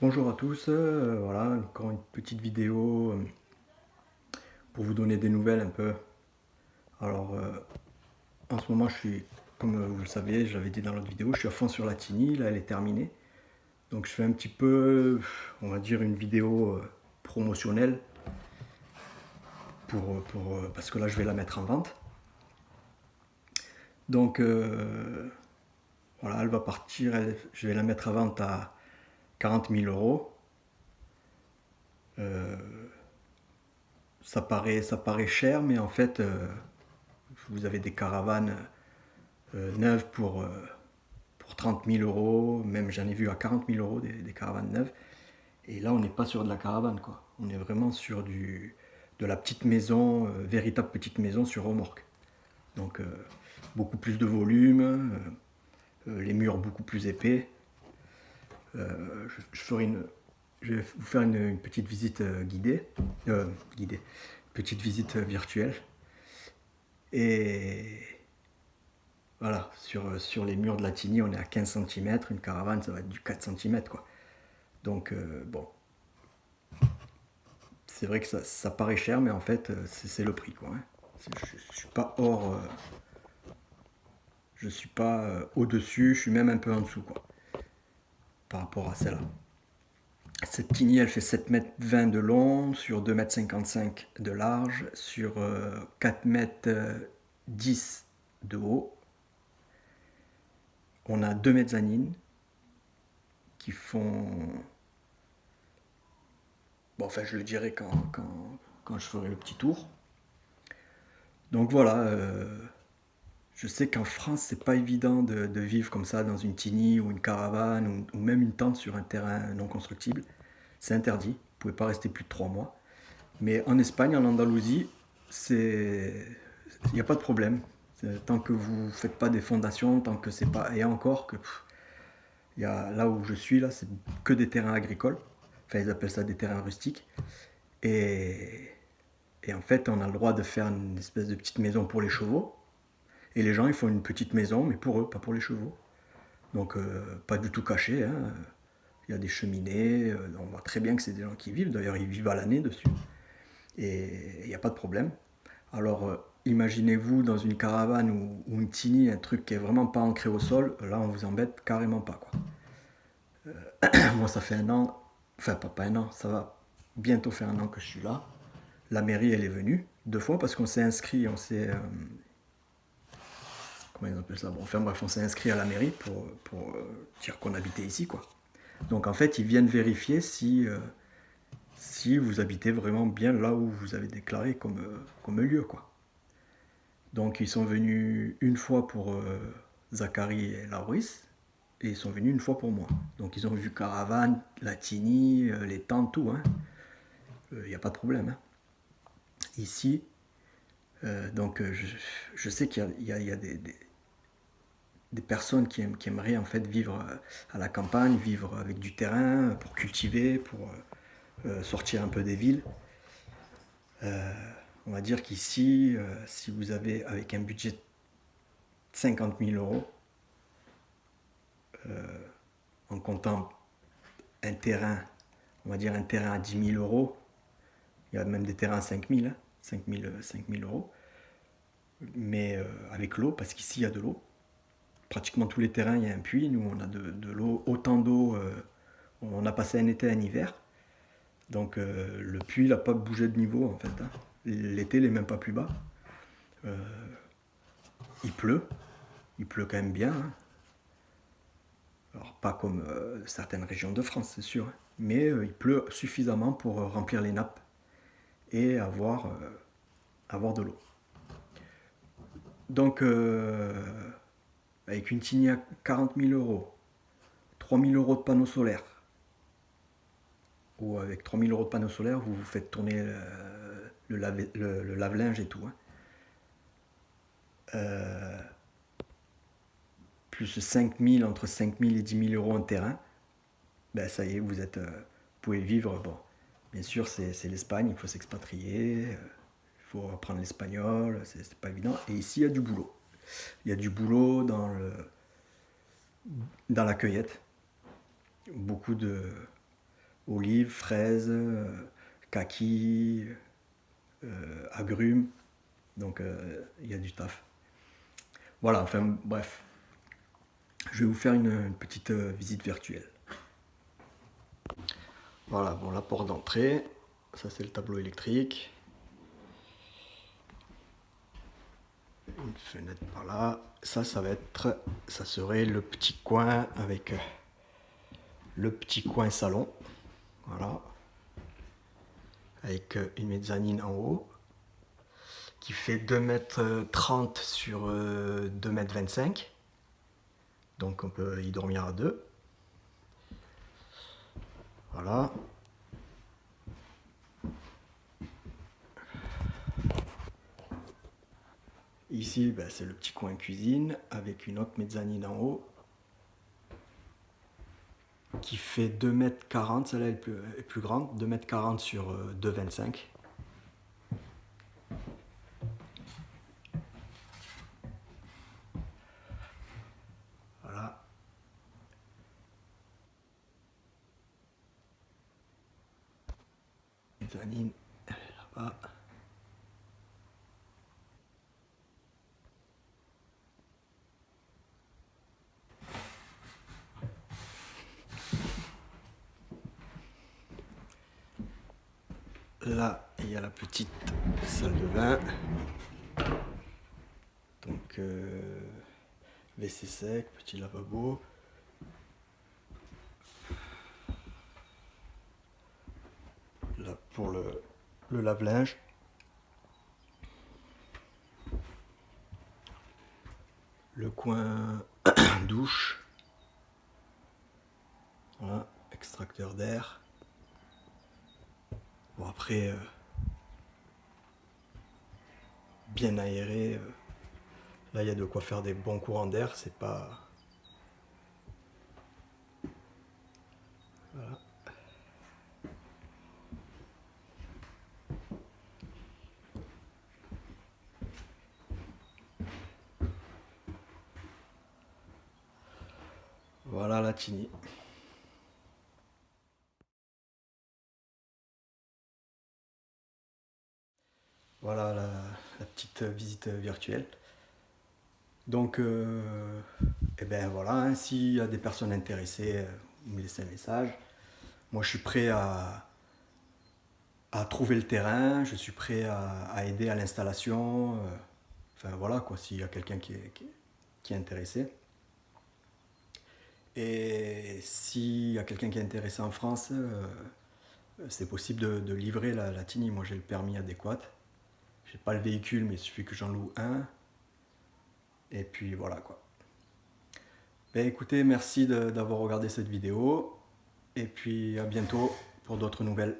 Bonjour à tous, voilà encore une petite vidéo pour vous donner des nouvelles un peu. Alors en ce moment je suis, comme vous le savez, je l'avais dit dans l'autre vidéo, je suis à fond sur la Tiny, là elle est terminée. Donc je fais un petit peu, on va dire une vidéo promotionnelle parce que là je vais la mettre en vente. Donc voilà, elle va partir, je vais la mettre à vente à 40 000 euros. Ça paraît cher, mais en fait, vous avez des caravanes neuves pour 30 000 euros, même j'en ai vu à 40 000 euros des caravanes neuves. Et là, on n'est pas sur de la caravane, quoi. On est vraiment sur de la petite maison, véritable petite maison sur remorque. Donc, beaucoup plus de volume, les murs beaucoup plus épais. Je vais vous faire une petite visite guidée, petite visite virtuelle. Et voilà, sur les murs de la Tiny, on est à 15 cm. Une caravane, ça va être du 4 cm, quoi. Donc, bon, c'est vrai que ça paraît cher, mais en fait, c'est le prix, quoi. Hein. Je suis pas je suis pas au-dessus, je suis même un peu en dessous, quoi, par rapport à celle-là. Cette Tiny, elle fait 7,20 m de long, sur 2,55 m de large, sur 4,10 m de haut. On a 2 mezzanines qui font... Bon, enfin, je le dirai quand je ferai le petit tour. Donc voilà, je sais qu'en France, c'est pas évident de vivre comme ça dans une tiny ou une caravane ou même une tente sur un terrain non constructible. C'est interdit, vous pouvez pas rester plus de 3 mois. Mais en Espagne, en Andalousie, il n'y a pas de problème. Tant que vous faites pas des fondations, tant que c'est pas... Et encore que... là où je suis, là, c'est que des terrains agricoles. Enfin, ils appellent ça des terrains rustiques. Et, et en fait, on a le droit de faire une espèce de petite maison pour les chevaux. Et les gens, ils font une petite maison, mais pour eux, pas pour les chevaux. Donc, pas du tout caché. Hein. Il y a des cheminées. On voit très bien que c'est des gens qui vivent. D'ailleurs, ils vivent à l'année dessus. Et il n'y a pas de problème. Alors, imaginez-vous dans une caravane ou une tiny, un truc qui est vraiment pas ancré au sol. Là, on vous embête carrément pas, quoi. Moi, ça fait un an. Enfin, pas un an. Ça va bientôt faire un an que je suis là. La mairie, elle est venue 2 fois parce qu'on s'est inscrit, comment ils appellent ça, bon, enfin bref, on s'est inscrit à la mairie pour dire qu'on habitait ici, quoi. Donc en fait, ils viennent vérifier si vous habitez vraiment bien là où vous avez déclaré comme lieu, quoi. Donc ils sont venus une fois pour Zachary et Laurice, et ils sont venus une fois pour moi. Donc ils ont vu caravane, la tiny, les tentes, tout, hein. Il n'y a pas de problème, hein. Ici, donc je sais qu'il y a des personnes qui aimeraient en fait vivre à la campagne, vivre avec du terrain pour cultiver, pour sortir un peu des villes. On va dire qu'ici, si vous avez avec un budget de 50 000 euros, en comptant un terrain, on va dire un terrain à 10 000 euros, il y a même des terrains à 5 000, hein, 5 000 euros, mais avec l'eau, parce qu'ici il y a de l'eau. Pratiquement tous les terrains, il y a un puits. Nous, on a de l'eau, autant d'eau. On a passé un été et un hiver. Donc, le puits n'a pas bougé de niveau, en fait. Hein. L'été, il n'est même pas plus bas. Euh, il pleut. Il pleut quand même bien. Hein. Alors, pas comme certaines régions de France, c'est sûr. Hein. Mais il pleut suffisamment pour remplir les nappes et avoir de l'eau. Donc, avec une tiny à 40 000 euros, 3 000 euros de panneaux solaires, ou avec 3 000 euros de panneaux solaires, vous vous faites tourner le lave-linge et tout. Hein. Plus 5 000, entre 5 000 et 10 000 euros en terrain, ben ça y est, vous pouvez vivre. Bon, bien sûr, c'est l'Espagne, il faut s'expatrier, il faut apprendre l'espagnol, c'est pas évident. Et ici, il y a du boulot. Il y a du boulot dans la cueillette. Beaucoup de, olives, fraises, kaki, agrumes. Donc il y a du taf. Voilà, enfin bref. Je vais vous faire une petite visite virtuelle. Voilà, bon, la porte d'entrée. Ça, c'est le tableau électrique. Une fenêtre par là. Ça serait le petit coin avec le petit coin salon. Voilà. Avec une mezzanine en haut qui fait 2,30 m sur 2,25 m. Donc on peut y dormir à deux. Voilà. Ici, ben, c'est le petit coin cuisine avec une autre mezzanine en haut qui fait 2,40 m. Celle-là est plus grande, 2,40 m sur 2,25 m. Voilà. Mezzanine là-bas. Là, il y a la petite salle de bain. Donc, WC sec, petit lavabo. Là, pour le lave-linge. Le coin douche. Voilà, extracteur d'air. Bon, après, bien aéré. Là, il y a de quoi faire des bons courants d'air. C'est pas... Voilà. Voilà la tiny. Voilà la petite visite virtuelle. Donc, et ben voilà, hein, s'il y a des personnes intéressées, vous me laissez un message. Moi, je suis prêt à trouver le terrain, je suis prêt à aider à l'installation. Enfin voilà quoi, s'il y a quelqu'un qui est intéressé. Et s'il y a quelqu'un qui est intéressé en France, c'est possible de livrer la Tiny. Moi, j'ai le permis adéquat. J'ai pas le véhicule, mais il suffit que j'en loue un. Et puis voilà quoi. Ben, écoutez, merci d'avoir regardé cette vidéo. Et puis à bientôt pour d'autres nouvelles.